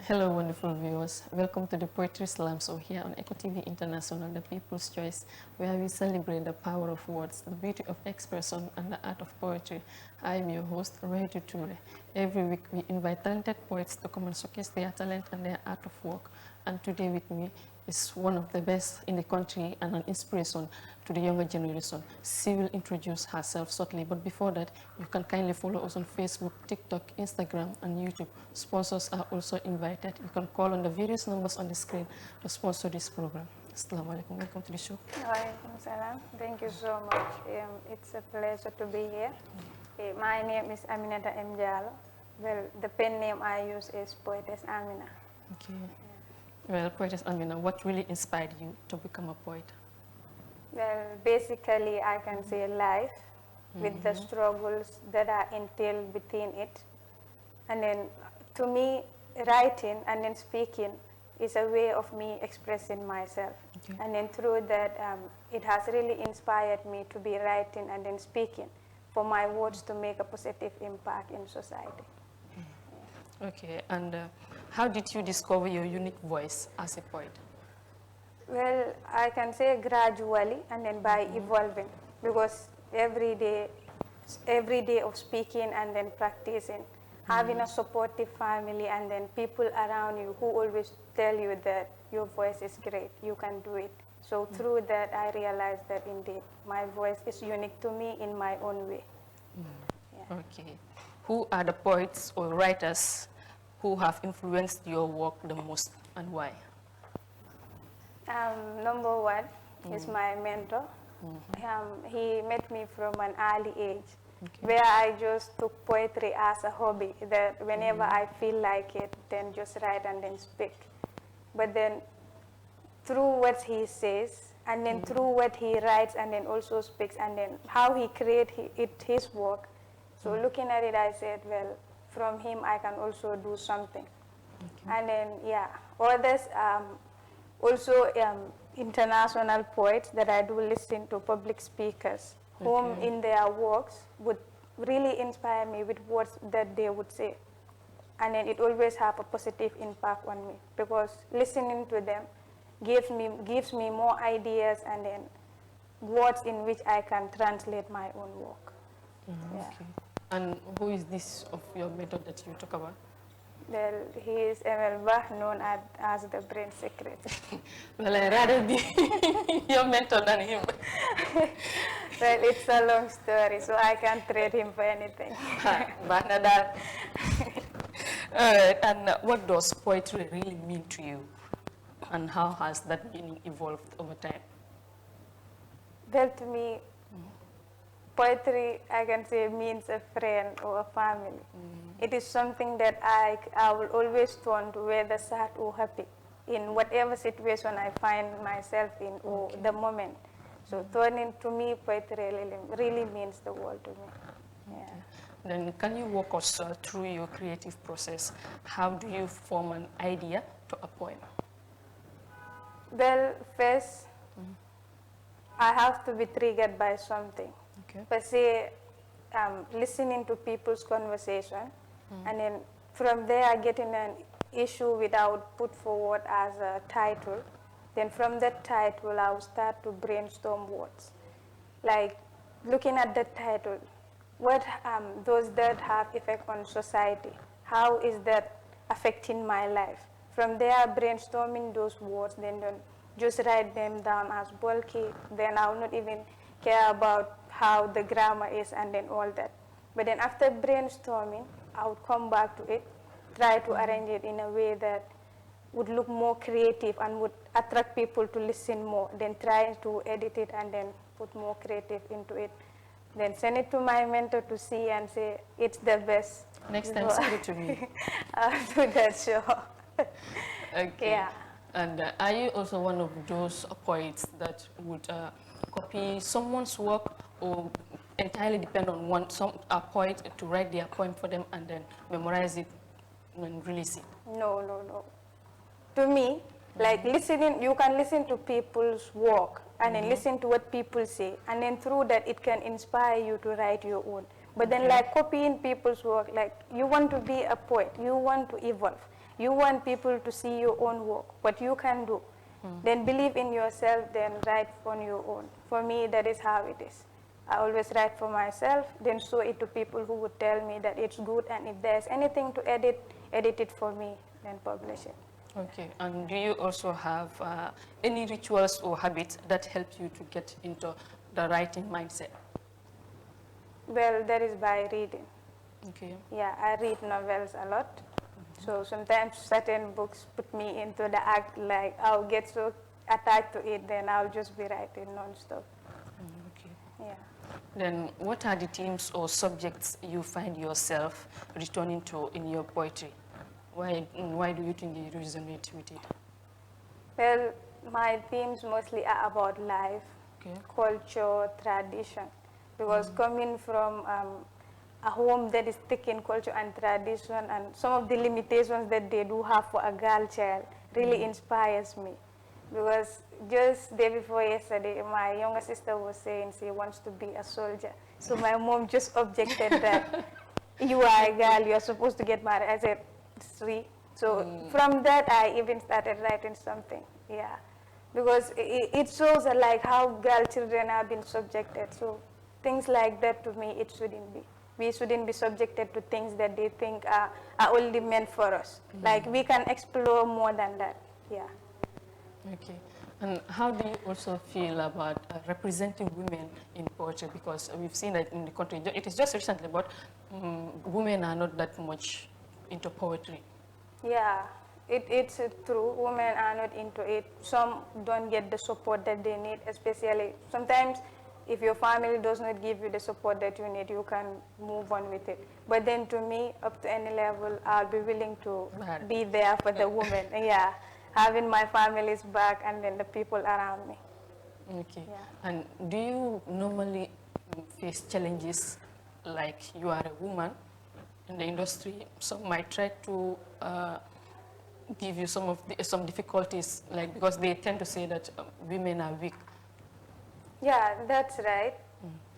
Hello, wonderful viewers. Welcome to the Poetry Slam show here on Eco TV International, the People's Choice, where we celebrate the power of words, the beauty of expression, and the art of poetry. I am your host, Roheyatou. Every week, we invite talented poets to come and showcase their talent and their art of work. And today with me is one of the best in the country and an inspiration to the younger generation. She will introduce herself shortly, but before that, you can kindly follow us on Facebook, TikTok, Instagram, and YouTube. Sponsors are also invited. You can call on the various numbers on the screen to sponsor this program. Assalamu alaikum. Welcome to the show. Walaikum salam. Thank you so much. It's a pleasure to be here. My name is Amina. Well, the pen name I use is Poetess Amina. Okay. Well, Poetess Amina, what really inspired you to become a poet? Well, basically, I can say life with the struggles that are entailed within it. And then, to me, writing and then speaking is a way of me expressing myself. Okay. And then through that, it has really inspired me to be writing and then speaking for my words to make a positive impact in society. Okay, and how did you discover your unique voice as a poet? Well, I can say gradually and then by evolving, because every day of speaking and then practicing, having a supportive family and then people around you who always tell you that your voice is great, you can do it. So through that, I realized that indeed my voice is unique to me in my own way. Yeah. Okay. Who are the poets or writers who have influenced your work the most and why? Number one is my mentor. He met me from an early age, where I just took poetry as a hobby, that whenever I feel like it, then just write and then speak. But then through what he says, and then through what he writes and then also speaks, and then how he creates his work, so looking at it, I said, well, from him I can also do something. Okay. And then, yeah, others, also international poets that I do listen to, public speakers, whom in their works would really inspire me with words that they would say. And then it always have a positive impact on me, because listening to them gives me more ideas and then words in which I can translate my own work. Yeah. Okay. And who is this of your method that you talk about? Well, he is Emel Bah, known as the brain secret. Well, I'd rather be your mentor than him. Well, it's a long story, so I can't trade him for anything. And what does poetry really mean to you? And how has that meaning evolved over time? Well, to me, poetry, I can say, means a friend or a family. It is something that I will always turn to, whether sad or happy, in whatever situation I find myself in or the moment. So turning to me, poetry really means the world to me. Yeah. Then can you walk us through your creative process? How do you form an idea to a poem? Well, first, I have to be triggered by something. Okay. But say, listening to people's conversation, and then from there getting an issue without put forward as a title. Then from that title, I will start to brainstorm words. Like looking at the title, what does that have effect on society? How is that affecting my life? From there, brainstorming those words, then just write them down as bulky. Then I will not even care about how the grammar is and then all that. But then after brainstorming, I would come back to it, try to arrange it in a way that would look more creative and would attract people to listen more, then try to edit it and then put more creative into it. Then send it to my mentor to see and say, it's the best. Next time, send it to me. I'll do that, sure. Okay. Yeah. And are you also one of those poets that would copy someone's work or entirely depend on a poet to write their poem for them and then memorize it and release it? No. To me, like listening, you can listen to people's work and then listen to what people say, and then through that it can inspire you to write your own. But then like copying people's work, like you want to be a poet, you want to evolve. you want people to see your own work, what you can do, then believe in yourself, then write on your own. For me, that is how it is. I always write for myself, then show it to people who would tell me that it's good, and if there's anything to edit, edit it for me, then publish it. Okay, and do you also have any rituals or habits that help you to get into the writing mindset? Well, that is by reading. Okay. Yeah, I read novels a lot. So sometimes certain books put me into the act, like I'll get so attached to it, then I'll just be writing non-stop. Okay. Yeah. Then what are the themes or subjects you find yourself returning to in your poetry? Why do you think you resonate with it? Well, my themes mostly are about life, culture, tradition. Because coming from a home that is thick in culture and tradition, and some of the limitations that they do have for a girl child really inspires me. Because just day before yesterday, my younger sister was saying she wants to be a soldier. So my mom just objected that you are a girl, you are supposed to get married. I said, 3. So from that, I even started writing something. Yeah, because it shows like how girl children have been subjected. So things like that, to me, it shouldn't be. We shouldn't be subjected to things that they think are only meant for us. Like, we can explore more than that. Yeah. Okay. And how do you also feel about representing women in poetry? Because we've seen that in the country, it is just recently, but women are not that much into poetry. Yeah, it's true. Women are not into it. Some don't get the support that they need, especially sometimes if your family does not give you the support that you need, you can move on with it. But then to me, up to any level, I'll be willing to be there for the woman. Yeah, having my family's back and then the people around me. Okay. Yeah. And do you normally face challenges like you are a woman in the industry? Some might try to give you some difficulties, like because they tend to say that women are weak. Yeah, that's right.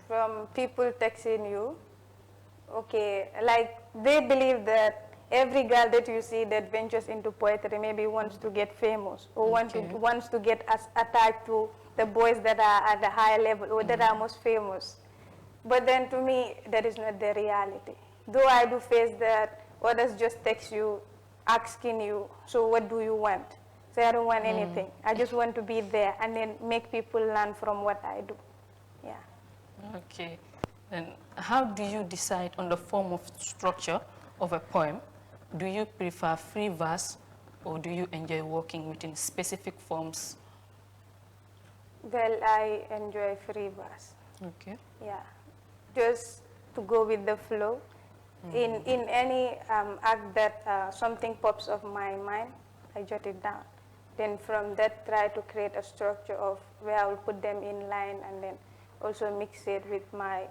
From people texting you, okay, like they believe that every girl that you see that ventures into poetry maybe wants to get famous or wants to get attached to the boys that are at a higher level or that are most famous. But then to me, that is not the reality. Though I do face that, others just text you, asking you, so what do you want? So I don't want anything. I just want to be there and then make people learn from what I do. Yeah. Okay. Then how do you decide on the form of structure of a poem? Do you prefer free verse or do you enjoy working within specific forms? Well, I enjoy free verse. Okay. Yeah. Just to go with the flow. In any act that something pops up my mind, I jot it down. Then from that, try to create a structure of where I will put them in line and then also mix it with my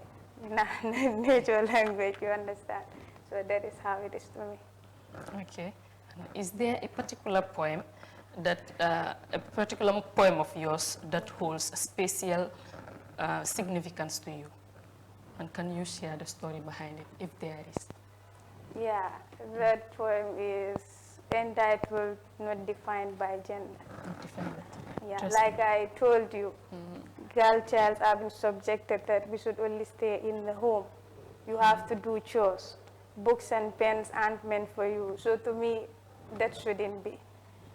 natural language, you understand? So that is how it is to me. Okay. And is there a particular poem of yours that holds a special significance to you? And can you share the story behind it, if there is? Yeah, that poem is entitled Not Defined by Gender. Not defined. Yeah, like I told you, girl child have been subjected that we should only stay in the home. You have to do chores. Books and pens aren't meant for you. So to me, that shouldn't be.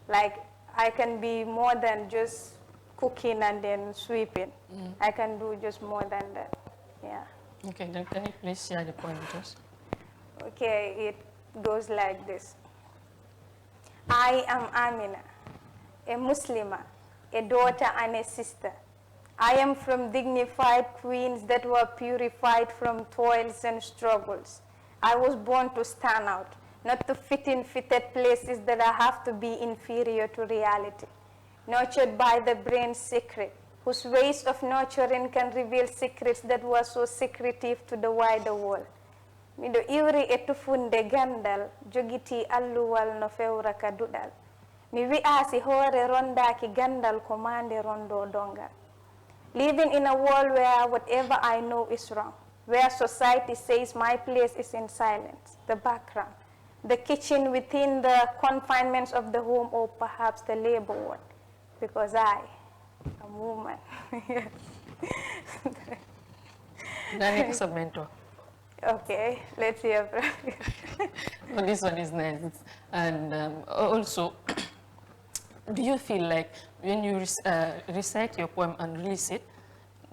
Like, I can be more than just cooking and then sweeping. I can do just more than that. Yeah. Okay, then can you please share the poem with us? Okay, it goes like this. I am Amina, a Muslimah, a daughter and a sister. I am from dignified queens that were purified from toils and struggles. I was born to stand out, not to fit in fitted places that I have to be inferior to reality. Nurtured by the brain's secret, whose ways of nurturing can reveal secrets that were so secretive to the wider world. Miɗo iwri e tufunde gandal jogiti alluwal no fewraka duɗal mi wi'asi hoore rondaki gandal ko mande rondo dongal. Living in a world where whatever I know is wrong, where society says my place is in silence, the background, the kitchen within the confinements of the home, or perhaps the labor ward, because I am a woman. Okay, let's hear from you. Well, this one is nice. And also, do you feel like when you recite your poem and release it,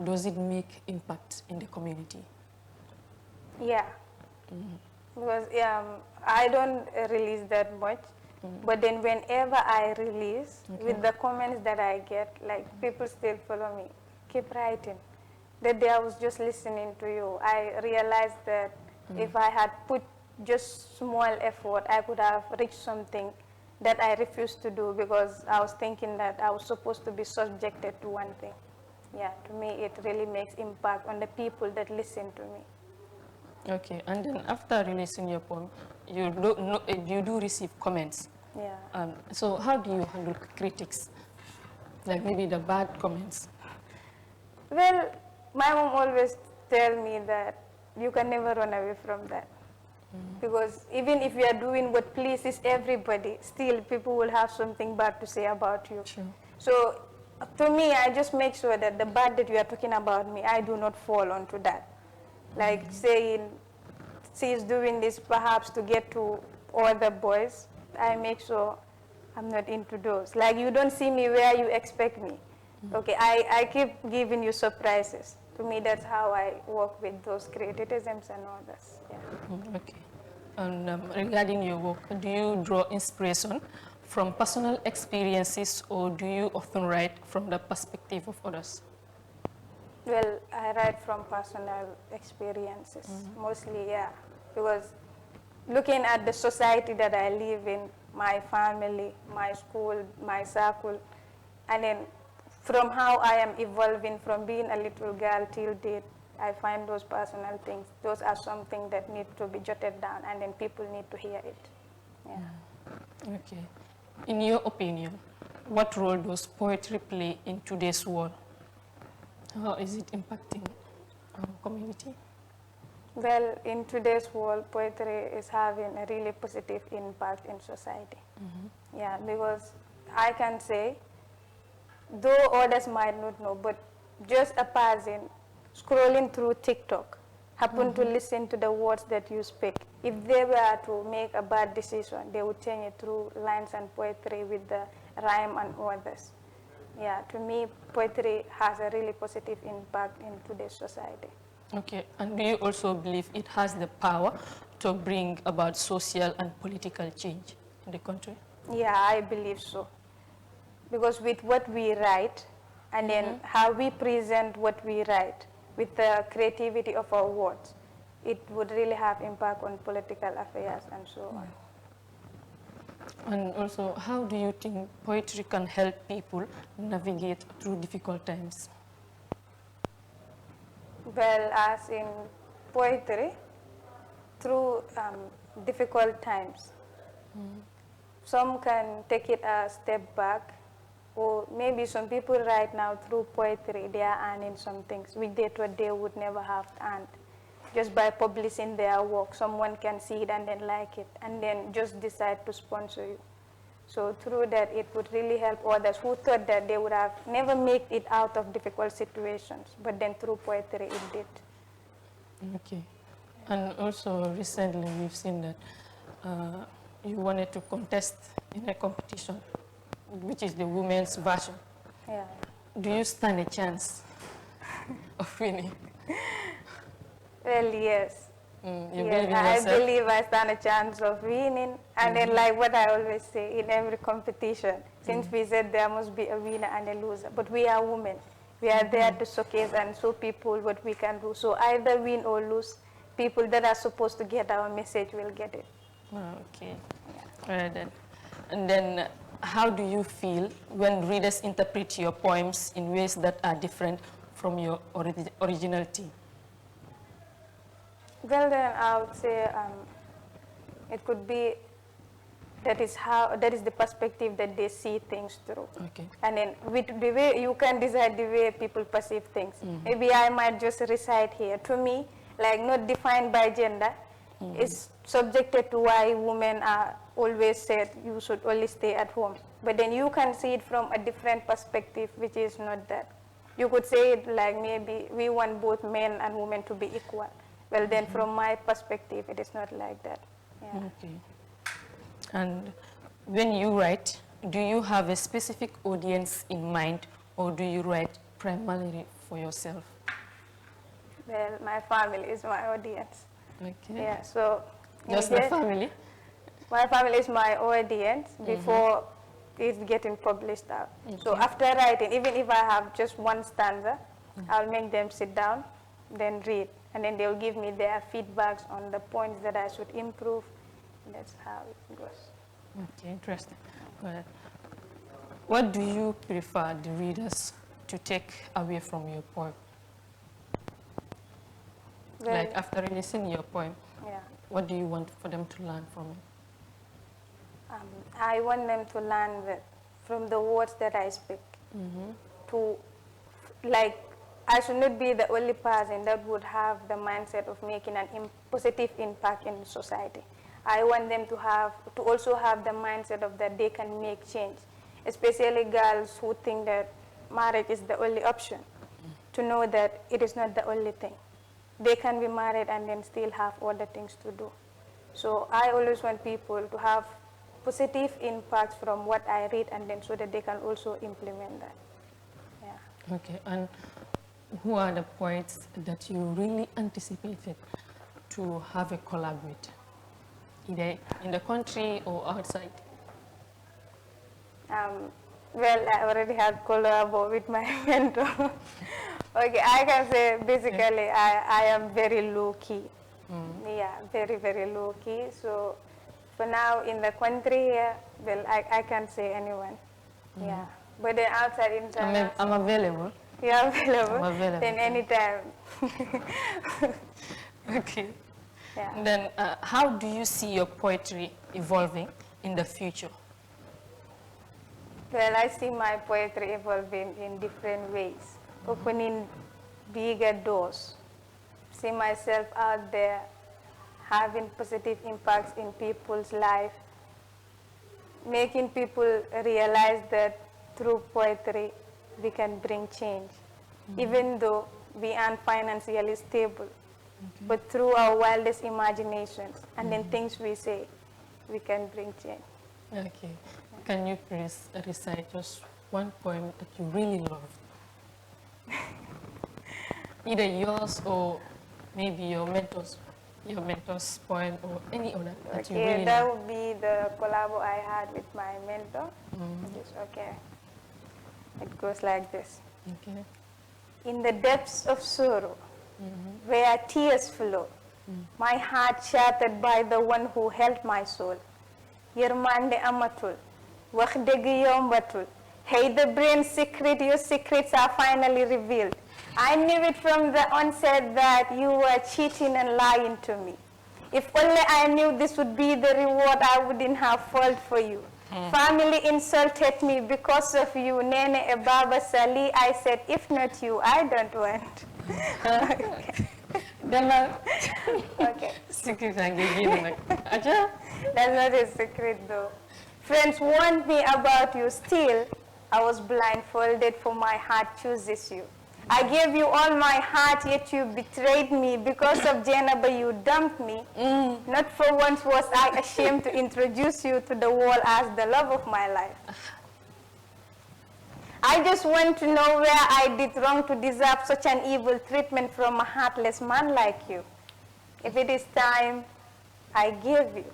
does it make impact in the community? Yeah. Because I don't release that much, but then whenever I release, with the comments that I get, like people still follow me, keep writing. That day I was just listening to you. I realized that if I had put just small effort, I could have reached something that I refused to do, because I was thinking that I was supposed to be subjected to one thing. Yeah, to me it really makes impact on the people that listen to me. Okay, and then after releasing your poem, you do receive comments. Yeah. So how do you handle critics? Like maybe the bad comments? Well, my mom always tell me that you can never run away from that. Because even if you are doing what pleases everybody, still people will have something bad to say about you. Sure. So to me, I just make sure that the bad that you are talking about me, I do not fall onto that. Like saying she's doing this perhaps to get to other boys, I make sure I'm not into those. Like you don't see me where you expect me. Okay, I keep giving you surprises. To me, that's how I work with those criticisms and others. Yeah. Okay. And regarding your work, do you draw inspiration from personal experiences, or do you often write from the perspective of others? Well, I write from personal experiences, mostly, yeah. Because looking at the society that I live in, my family, my school, my circle, and then from how I am evolving from being a little girl till date, I find those personal things. Those are something that need to be jotted down, and then people need to hear it. Yeah. Okay. In your opinion, what role does poetry play in today's world? How is it impacting our community? Well, in today's world, poetry is having a really positive impact in society. Yeah, because I can say, though others might not know, but just a person scrolling through TikTok happen to listen to the words that you speak. If they were to make a bad decision, they would change it through lines and poetry with the rhyme and others. Yeah, to me, poetry has a really positive impact in today's society. Okay, and do you also believe it has the power to bring about social and political change in the country? Yeah, I believe so. Because with what we write, and then how we present what we write, with the creativity of our words, it would really have impact on political affairs and so on. And also, how do you think poetry can help people navigate through difficult times? Well, as in poetry, through difficult times, some can take it a step back, or maybe some people right now through poetry, they are earning some things which they thought they would never have earned. Just by publishing their work, someone can see it and then like it, and then just decide to sponsor you. So through that, it would really help others who thought that they would have never made it out of difficult situations, but then through poetry, it did. Okay. And also recently, we've seen that you wanted to contest in a competition, which is the women's version. Yeah. Do you stand a chance of winning? Well, yes. Yes, I believe I stand a chance of winning. And then, like what I always say, in every competition, since we said there must be a winner and a loser, but we are women. We are there to showcase and show people what we can do. So either win or lose, people that are supposed to get our message will get it. Okay. Yeah. All right, then. And then, how do you feel when readers interpret your poems in ways that are different from your originality? Well, then I would say it could be that is the perspective that they see things through. Okay. And then with the way you can decide the way people perceive things. Maybe I might just recite here. To me, like not defined by gender, is subjected to why women are always said you should only stay at home. But then you can see it from a different perspective, which is not that. You could say it like maybe we want both men and women to be equal. Well, then from my perspective, it is not like that. Yeah. Okay. And when you write, do you have a specific audience in mind, or do you write primarily for yourself? Well, my family is my audience. Okay. Yeah, so Just the family? My family is my audience before it's getting published out. So after writing, even if I have just one stanza, I'll make them sit down, then read, and then they'll give me their feedbacks on the points that I should improve. That's how it goes. Okay, interesting. What do you prefer the readers to take away from your poem? Well, like after releasing your poem, what do you want for them to learn from it? I want them to learn from the words that I speak. To, like, I should not be the only person that would have the mindset of making a positive impact in society. I want them to also have the mindset of that they can make change, especially girls who think that marriage is the only option, to know that it is not the only thing. They can be married and then still have other things to do. So I always want people to have positive impacts from what I read, and then so that they can also implement that. Yeah. Okay, and who are the poets that you really anticipated to have a collab with, either in the country or outside? Well, I already had collab with my mentor. Okay, I can say basically I am very low-key. Yeah, very, very low-key. So for now in the country here, well, I can't say anyone. Yeah, but then outside international. I'm available. You're available? I'm available. Then anytime. Okay. Yeah. Then how do you see your poetry evolving in the future? Well, I see my poetry evolving in different ways, opening bigger doors. See myself out there having positive impacts in people's life, making people realize that through poetry we can bring change, even though we aren't financially stable. But through our wildest imaginations and then things we say, we can bring change. Okay. Can you please recite just one poem that you really love? Either yours or maybe your mentor's poem or any other that you really that love. would be the collab I had with my mentor. Yes, okay. It goes like this. Okay. In the depths of sorrow, where tears flow, my heart shattered by the one who held my soul. Yermande amatul, wax deug yombatul. Hey, the brain secret, your secrets are finally revealed. I knew it from the onset that you were cheating and lying to me. If only I knew this would be the reward, I wouldn't have fallen for you. Family insulted me because of you. Nene e Baba Sali, I said, if not you, I don't want. Okay. Secret Aja? That's not a secret though. Friends warned me about you. Still, I was blindfolded, for my heart chooses you. I gave you all my heart, yet you betrayed me. Because of Jenaba, you dumped me. Not for once was I ashamed to introduce you to the world as the love of my life. I just want to know where I did wrong to deserve such an evil treatment from a heartless man like you. If it is time, I give you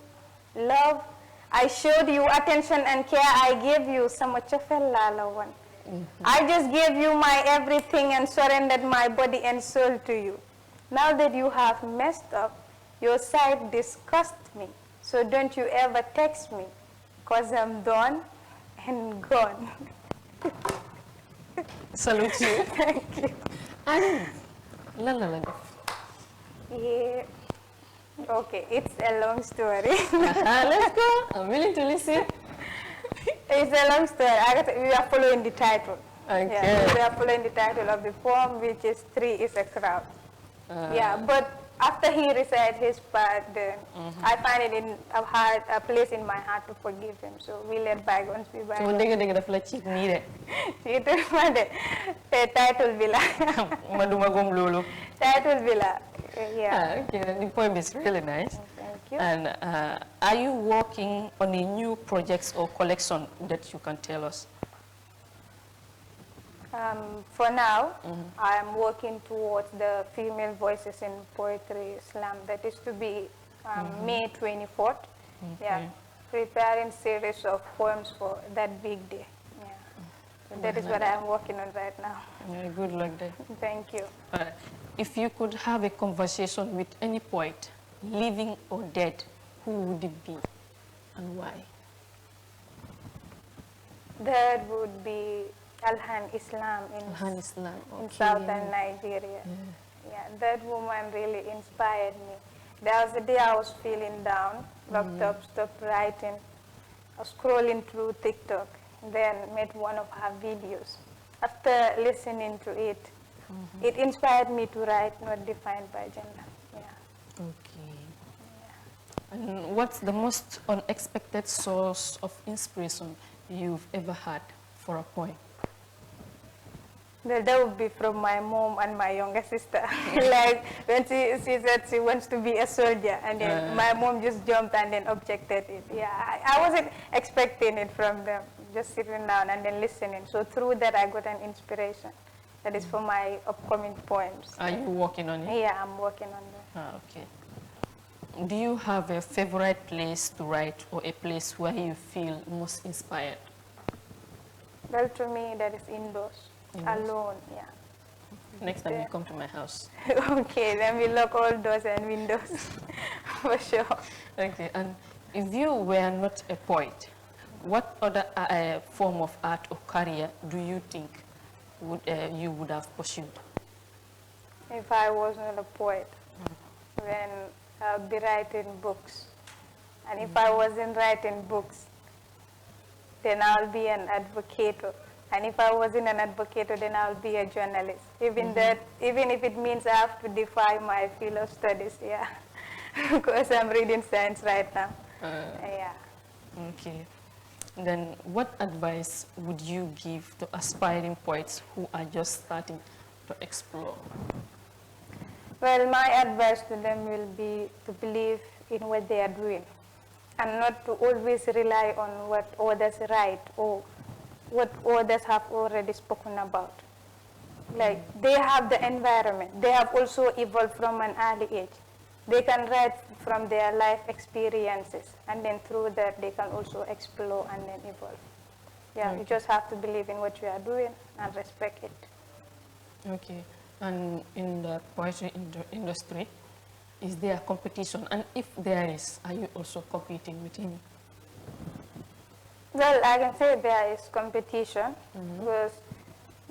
love. I showed you attention and care. I gave you so much of a lalawan. I just gave you my everything and surrendered my body and soul to you. Now that you have messed up, your side disgusts me. So don't you ever text me, because I'm done and gone. Salute you. Thank you. Yeah. Okay, it's a long story. Let's go. I'm willing to listen. It's a long story. We are following the title. Okay. Yeah, we are following the title of the poem, which is 3 is a crowd. Yeah, but after he recites his part, then I find it in a place in my heart to forgive him. So we let bygones be bygones. So dégg daf la cheat nii de. Cheatul ma de title bi la. Ma duma gom loolu. Title bi la. Yeah. Okay, the poem is really nice. Thank you. And are you working on a new projects or collection that you can tell us? For now, I am working towards the female voices in poetry slam. That is to be May 24th. Yeah, preparing series of poems for that big day. Yeah, so that is what I am working on right now. Yeah, good luck there. Thank you. If you could have a conversation with any poet, living or dead, who would it be and why? That would be Alhan Islam in southern Nigeria. Yeah, that woman really inspired me. There was a day I was feeling down, locked up, stopped writing. I was scrolling through TikTok, then met one of her videos. After listening to it, it inspired me to write, not defined by gender. Yeah. Okay. Yeah. And what's the most unexpected source of inspiration you've ever had for a poem? Well, that would be from my mom and my younger sister. Like when she said she wants to be a soldier, and then my mom just jumped and then objected it. Yeah, I wasn't expecting it from them, just sitting down and then listening. So through that, I got an inspiration. That is for my upcoming poems. Are you working on it? Yeah, I'm working on that. Okay. Do you have a favorite place to write or a place where you feel most inspired? Well, to me, that is indoors. Alone, yeah. Next time you come to my house. Okay, then we lock all doors and windows, for sure. Okay, and if you were not a poet, what other form of art or career do you think you would have pursued? If I was not a poet, then I would be writing books. And if I wasn't writing books, then I'll be an advocate. And if I wasn't an advocate, then I'll be a journalist. Even if it means I have to defy my field of studies, yeah. Because I'm reading science right now. Yeah. Okay. Then what advice would you give to aspiring poets who are just starting to explore? Well, my advice to them will be to believe in what they are doing and not to always rely on what others write or what others have already spoken about. Like, they have the environment. They have also evolved from an early age. They can write from their life experiences, and then through that they can also explore and then evolve. Yeah, you just have to believe in what you are doing and respect it. Okay. And in the poetry industry, is there competition? And if there is, are you also competing with him? Well, I can say there is competition because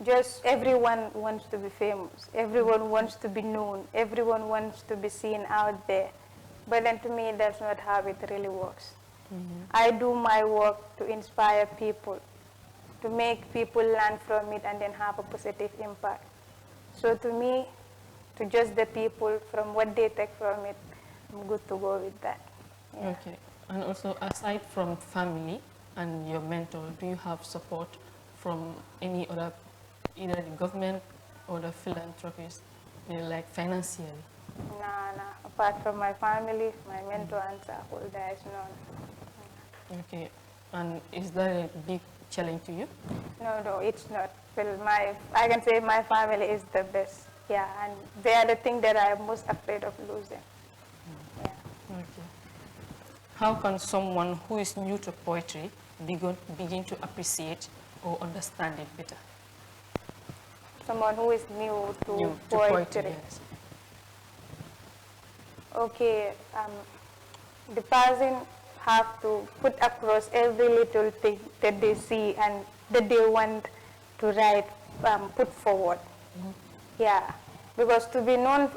just everyone wants to be famous. Everyone wants to be known. Everyone wants to be seen out there. But then to me, that's not how it really works. I do my work to inspire people, to make people learn from it and then have a positive impact. So to me, to judge the people from what they take from it, I'm good to go with that. Yeah. Okay. And also, aside from family and your mentor, do you have support from any other, either the government or the philanthropist, like financially? No. Apart from my family, my mentor and circle, there is none. Okay. And is that a big challenge to you? No, it's not. Well, I can say my family is the best. Yeah, and they are the thing that I am most afraid of losing. Yeah. Okay. How can someone who is new to poetry begin to appreciate or understand it better? Someone who is new to poetry. Yes. Okay, the person have to put across every little thing that they see and that they want to write, put forward. Yeah, because to be known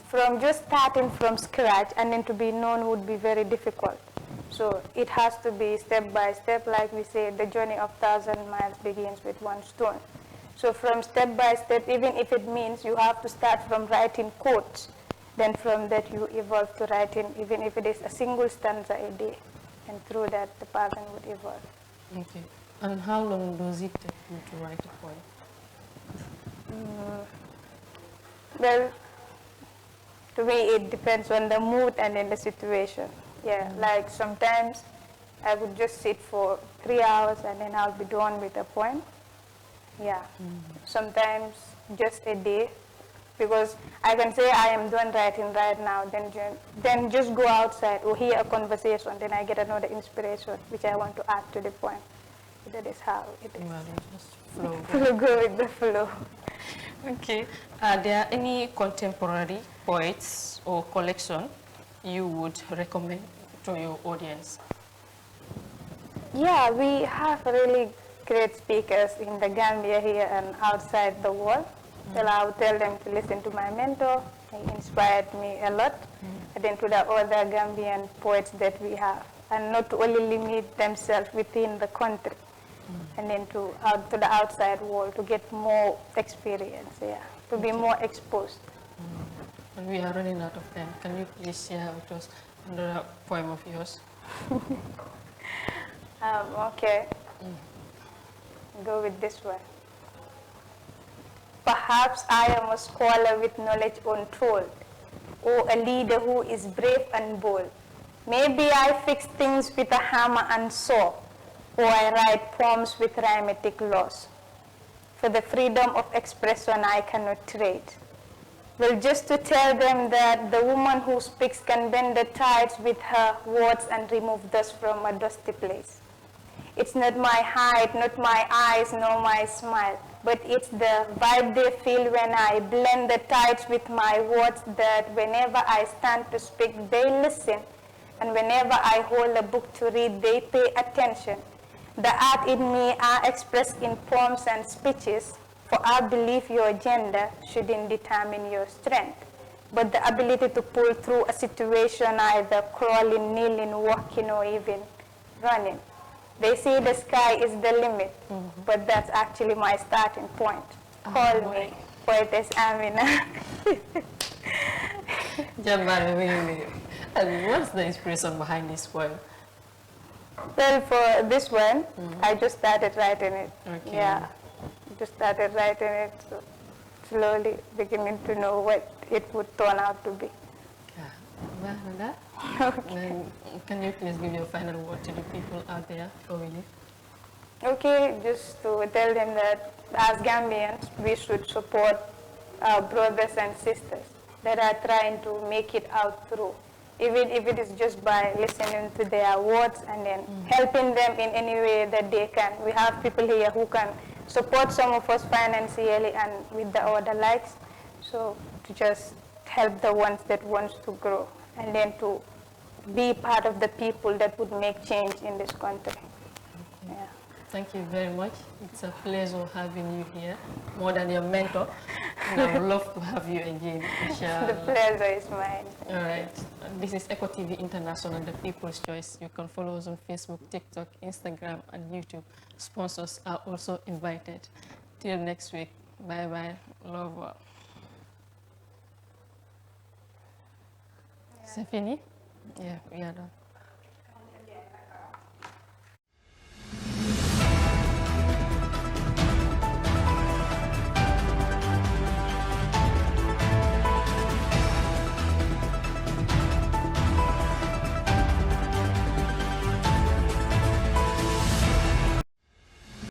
from just starting from scratch and then to be known would be very difficult. So it has to be step by step, like we say, the journey of 1,000 miles begins with one stone. So from step by step, even if it means you have to start from writing quotes, Then from that you evolve to writing, even if it is a single stanza a day. And through that, the person would evolve. Okay. And how long does it take you to write a poem? Well, to me, it depends on the mood and in the situation. Yeah, like sometimes I would just sit for 3 hours and then I'll be done with a poem. Yeah, sometimes just a day, because I can say I am done writing right now, then just go outside or hear a conversation, then I get another inspiration which I want to add to the poem. That is how it is. Well, just flow. Go with the flow. Okay. Are there any contemporary poets or collection you would recommend to your audience? Yeah, we have really great speakers in the Gambia here and outside the world. Well, I would tell them to listen to my mentor. He inspired me a lot. And then to the other Gambian poets that we have. And not to only limit themselves within the country. And then to the outside world to get more experience, yeah, to be more exposed. And we are running out of time. Can you please share with us another poem of yours? Okay. Go with this one. Perhaps I am a scholar with knowledge untold, or a leader who is brave and bold. Maybe I fix things with a hammer and saw, or I write poems with rhymetic laws. For the freedom of expression I cannot trade. Well, just to tell them that the woman who speaks can bend the tides with her words and remove dust from a dusty place. It's not my height, not my eyes, nor my smile, but it's the vibe they feel when I blend the tides with my words, that whenever I stand to speak, they listen, and whenever I hold a book to read, they pay attention. The art in me are expressed in poems and speeches, for I believe your gender shouldn't determine your strength, but the ability to pull through a situation, either crawling, kneeling, walking, or even running. They say the sky is the limit, but that's actually my starting point. Call me Poetess Amina. And what's the inspiration behind this poem? Well, for this one, I just started writing it. Okay. Yeah, just started writing it, so slowly beginning to know what it would turn out to be. Okay. Can you please give your final word to the people out there before we leave? Okay, just to tell them that as Gambians, we should support our brothers and sisters that are trying to make it out through. Even if it is just by listening to their words and then helping them in any way that they can. We have people here who can support some of us financially and with the other likes. So to just help the ones that wants to grow and then to be part of the people that would make change in this country. Okay. Yeah. Thank you very much. It's a pleasure having you here, more than your mentor. And I would love to have you again, inshallah. The pleasure is mine. All right. This is Eco TV International, the People's Choice. You can follow us on Facebook, TikTok, Instagram, and YouTube. Sponsors are also invited. Till next week. Bye-bye. Love all. C'est fini? Yeah, we are done.